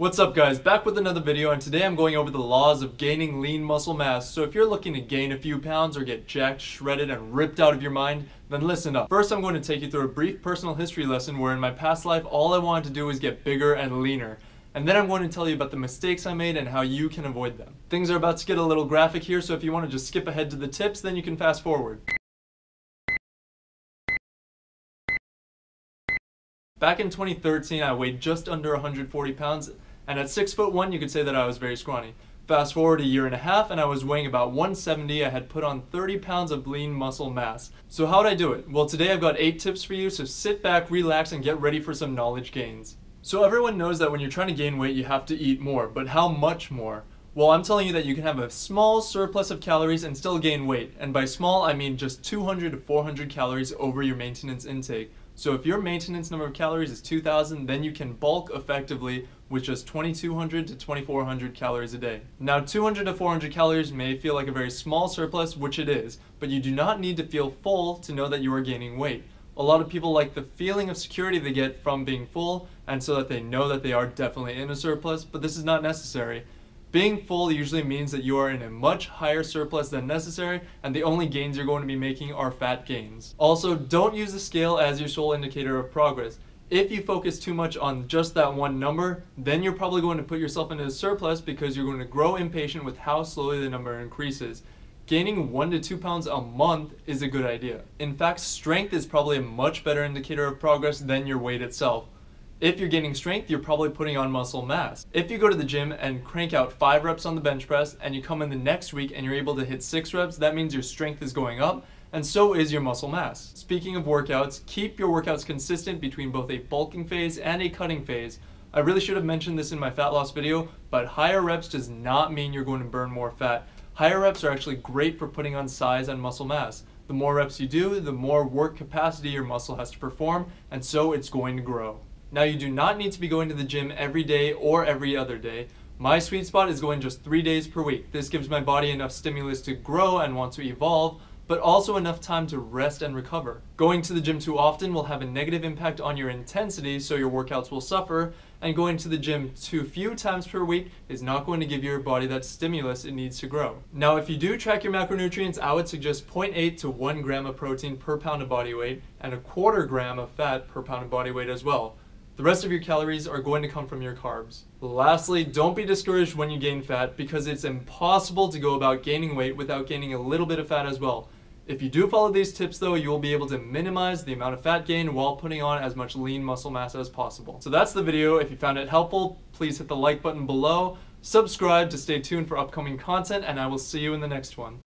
What's up guys, back with another video, and today I'm going over the laws of gaining lean muscle mass. So if you're looking to gain a few pounds or get jacked, shredded, and ripped out of your mind, then listen up. First I'm going to take you through a brief personal history lesson where in my past life all I wanted to do was get bigger and leaner. And then I'm going to tell you about the mistakes I made and how you can avoid them. Things are about to get a little graphic here, so if you want to just skip ahead to the tips, then you can fast forward. Back in 2013 I weighed just under 140 pounds. And at 6'1", you could say that I was very scrawny. Fast forward a year and a half and I was weighing about 170. I had put on 30 pounds of lean muscle mass. So how'd I do it? Well, today I've got 8 tips for you, so sit back, relax, and get ready for some knowledge gains. So everyone knows that when you're trying to gain weight, you have to eat more, but how much more? Well, I'm telling you that you can have a small surplus of calories and still gain weight. And by small, I mean just 200 to 400 calories over your maintenance intake. So if your maintenance number of calories is 2,000, then you can bulk effectively with just 2,200 to 2,400 calories a day. Now 200 to 400 calories may feel like a very small surplus, which it is, but you do not need to feel full to know that you are gaining weight. A lot of people like the feeling of security they get from being full, and so that they know that they are definitely in a surplus, but this is not necessary. Being full usually means that you are in a much higher surplus than necessary, and the only gains you're going to be making are fat gains. Also, don't use the scale as your sole indicator of progress. If you focus too much on just that one number, then you're probably going to put yourself into a surplus because you're going to grow impatient with how slowly the number increases. Gaining 1 to 2 pounds a month is a good idea. In fact, strength is probably a much better indicator of progress than your weight itself. If you're gaining strength, you're probably putting on muscle mass. If you go to the gym and crank out 5 reps on the bench press and you come in the next week and you're able to hit 6 reps, that means your strength is going up, and so is your muscle mass. Speaking of workouts, keep your workouts consistent between both a bulking phase and a cutting phase. I really should have mentioned this in my fat loss video, but higher reps does not mean you're going to burn more fat. Higher reps are actually great for putting on size and muscle mass. The more reps you do, the more work capacity your muscle has to perform, and so it's going to grow. Now you do not need to be going to the gym every day or every other day. My sweet spot is going just 3 days per week. This gives my body enough stimulus to grow and want to evolve, but also enough time to rest and recover. Going to the gym too often will have a negative impact on your intensity, so your workouts will suffer, and going to the gym too few times per week is not going to give your body that stimulus it needs to grow. Now if you do track your macronutrients, I would suggest 0.8 to 1 gram of protein per pound of body weight and 1/4 gram of fat per pound of body weight as well. The rest of your calories are going to come from your carbs. Lastly, don't be discouraged when you gain fat because it's impossible to go about gaining weight without gaining a little bit of fat as well. If you do follow these tips though, you will be able to minimize the amount of fat gain while putting on as much lean muscle mass as possible. So that's the video. If you found it helpful, please hit the like button below, subscribe to stay tuned for upcoming content, and I will see you in the next one.